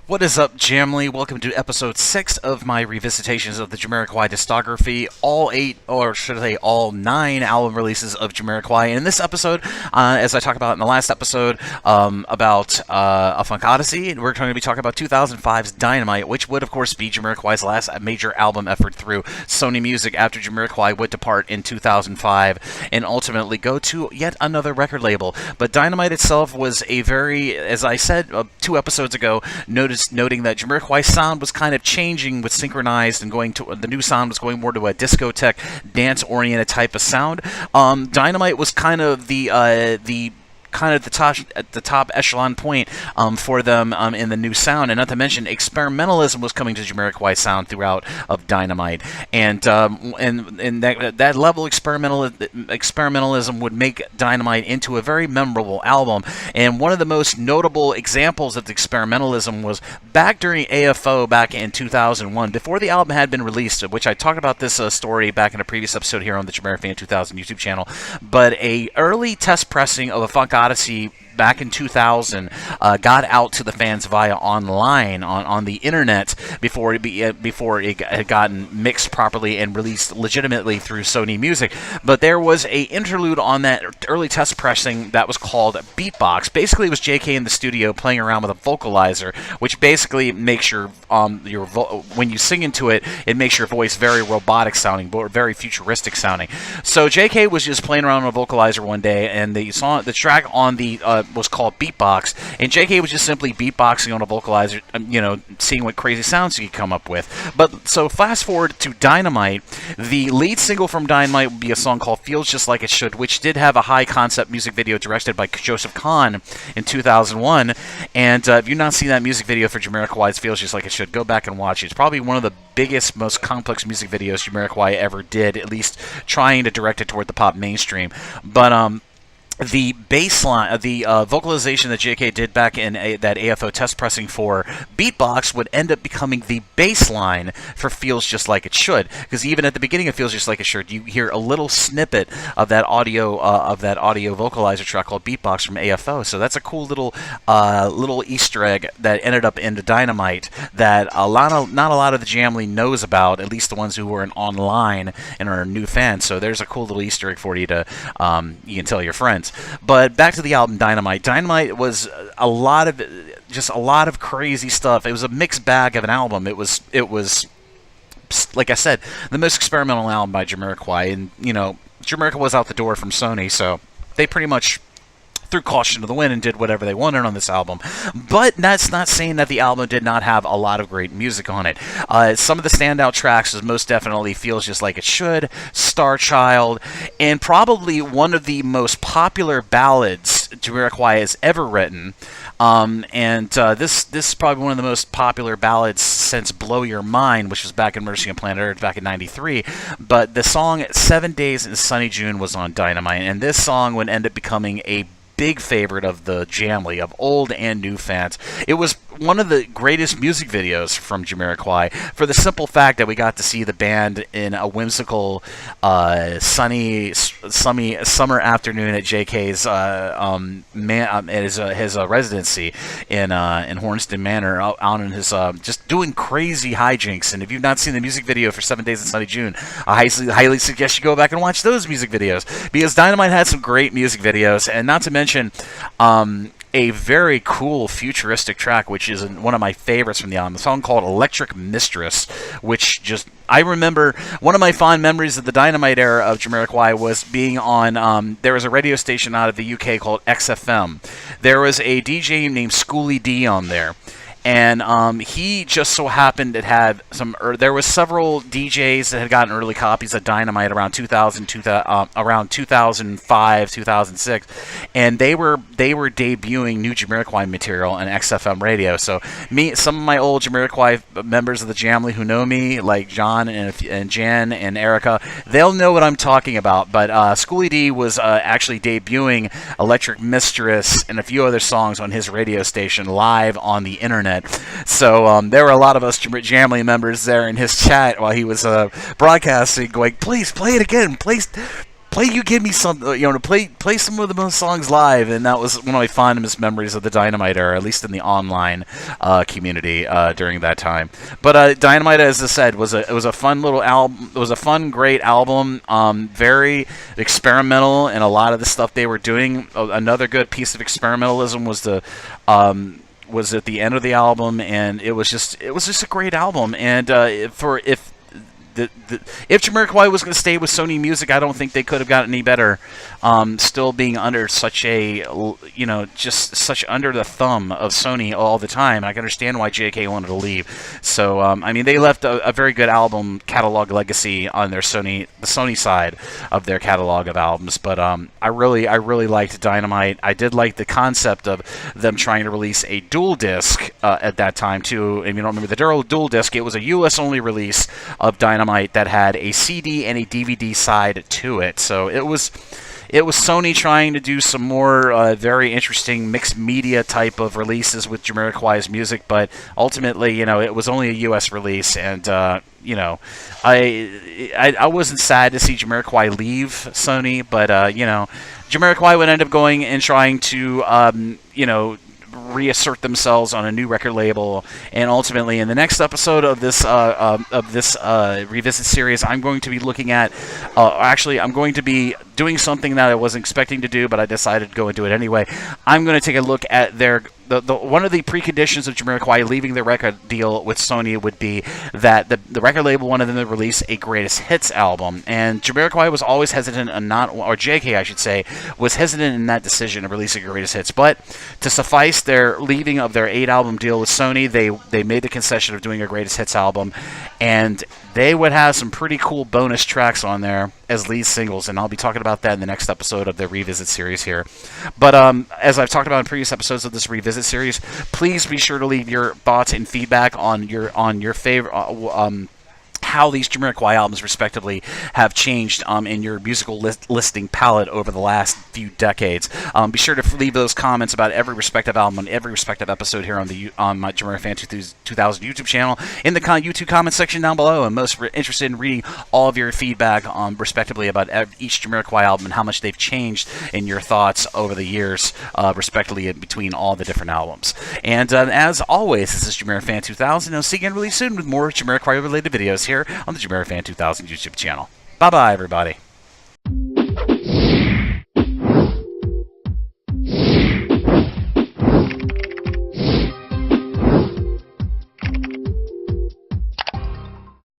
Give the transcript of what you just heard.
What is up, Jamily? Welcome to episode 6 of my revisitations of the Jamiroquai Discography, all 8, or should I say all 9 album releases of Jamiroquai. And in this episode, as I talked about in the last episode about A Funk Odyssey, we're going to be talking about 2005's Dynamite, which would, of course, be Jamiroquai's last major album effort through Sony Music after Jamiroquai would depart in 2005 and ultimately go to yet another record label. But Dynamite itself was a very, as I said 2 episodes ago, noting that Jamiroquai's sound was kind of changing with synchronized and going to the new sound was going more to a discotheque, dance-oriented type of sound. Dynamite was kind of the top echelon point for them in the new sound, and not to mention experimentalism was coming to Jamiroquai's sound throughout of Dynamite, and that level of experimentalism would make Dynamite into a very memorable album. And one of the most notable examples of the experimentalism was back during AFO back in 2001, before the album had been released, which I talked about this story back in a previous episode here on the JamiroFan 2000 YouTube channel. But a early test pressing of A Funk Odyssey back in 2000 got out to the fans via online on the internet before it had gotten mixed properly and released legitimately through Sony Music. But there was a interlude on that early test pressing that was called Beatbox. Basically, it was JK in the studio playing around with a vocalizer, which basically makes your when you sing into it, it makes your voice very robotic sounding, but very futuristic sounding. So JK was just playing around with a vocalizer one day, and the track on the was called Beatbox, and JK was just simply beatboxing on a vocalizer, seeing what crazy sounds he could come up with. But so fast forward to Dynamite, the lead single from Dynamite would be a song called Feels Just Like It Should, which did have a high concept music video directed by Joseph Kahn in 2001. And if you've not seen that music video for Jamiroquai's Feels Just Like It Should, go back and watch it. It's probably one of the biggest, most complex music videos Jamiroquai ever did, at least trying to direct it toward the pop mainstream. But the baseline, the vocalization that JK did back in that AFO test pressing for Beatbox would end up becoming the baseline for Feels Just Like It Should, because even at the beginning of Feels Just Like It Should, you hear a little snippet of that audio vocalizer track called Beatbox from AFO. So that's a cool little Easter egg that ended up into Dynamite that not a lot of the Jamily knows about, at least the ones who are online and are new fans. So there's a cool little Easter egg for you to you can tell your friends. But back to the album Dynamite. Dynamite was a lot of crazy stuff. It was a mixed bag of an album. It was like I said, the most experimental album by Jamiroquai, and Jamiroquai was out the door from Sony, so they pretty much threw caution to the wind and did whatever they wanted on this album. But that's not saying that the album did not have a lot of great music on it. Some of the standout tracks is most definitely Feels Just Like It Should, Star Child, and probably one of the most popular ballads Jamiroquai has ever written. This is probably one of the most popular ballads since Blow Your Mind, which was back in Mercy on Planet Earth back in '93. But the song 7 Days in Sunny June was on Dynamite, and this song would end up becoming a big favorite of the Jamily, of old and new fans. It was one of the greatest music videos from Jamiroquai for the simple fact that we got to see the band in a whimsical, sunny summer afternoon at JK's his residency in Hornston Manor, out in his just doing crazy hijinks. And if you've not seen the music video for 7 Days in Sunny June, I highly suggest you go back and watch those music videos, because Dynamite had some great music videos, and not to mention a very cool futuristic track, which is one of my favorites from the album, a song called Electric Mistress, which I remember one of my fond memories of the Dynamite era of Jamiroquai was being on, there was a radio station out of the UK called XFM. There was a DJ named Schooly D on there. And he just so happened to have there was several DJs that had gotten early copies of Dynamite around 2005, 2006, and they were debuting new Jamiroquai material on XFM radio. So some of my old Jamiroquai members of the Jamily who know me, like John and Jan and Erica, they'll know what I'm talking about. But Schooly D was actually debuting Electric Mistress and a few other songs on his radio station live on the internet. So there were a lot of us Jamily members there in his chat while he was broadcasting, going, "Please play it again, please play You Give Me Some, to play some of the most songs live, and that was one of my fondest memories of the Dynamite era, at least in the online community during that time. But Dynamite, as I said, was a fun little album. It was a fun, great album. Very experimental in a lot of the stuff they were doing. Another good piece of experimentalism was at the end of the album, and it was just a great album. And if Jamiroquai was going to stay with Sony Music, I don't think they could have gotten any better. Still being under such a, just such under the thumb of Sony all the time. I can understand why JK wanted to leave. So, I mean, they left a very good album catalog legacy on their the Sony side of their catalog of albums. But I really liked Dynamite. I did like the concept of them trying to release a dual disc at that time too. If you don't remember the dual disc, it was a U.S. only release of Dynamite that had a CD and a DVD side to it. So it was Sony trying to do some more very interesting mixed media type of releases with Jamiroquai's music, but ultimately, it was only a U.S. release, and I wasn't sad to see Jamiroquai leave Sony, but Jamiroquai would end up going and trying to reassert themselves on a new record label, and ultimately in the next episode of this revisit series, I'm going to be looking at I'm going to be doing something that I wasn't expecting to do, but I decided to go and do it anyway. I'm going to take a look at their one of the preconditions of Jamiroquai leaving the record deal with Sony would be that the record label wanted them to release a greatest hits album, and Jamiroquai was always hesitant or JK, I should say, was hesitant in that decision of releasing greatest hits. But to suffice their leaving of their 8-album deal with Sony, they made the concession of doing a greatest hits album, and they would have some pretty cool bonus tracks on there as lead singles, and I'll be talking about that in the next episode of the Revisit series here. But as I've talked about in previous episodes of this Revisit series, please be sure to leave your thoughts and feedback on your favorite how these Jamiroquai albums, respectively, have changed in your musical listening palette over the last few decades. Be sure to leave those comments about every respective album on every respective episode here on my Jamiroquai Fan 2000 YouTube channel in the YouTube comment section down below. I'm most interested in reading all of your feedback, respectively, about each Jamiroquai album and how much they've changed in your thoughts over the years, respectively, between all the different albums. And as always, this is Jamiroquai Fan 2000. I'll see you again really soon with more Jamiroquai related videos here on the Jamiroquai Fan 2000 YouTube channel. Bye-bye, everybody.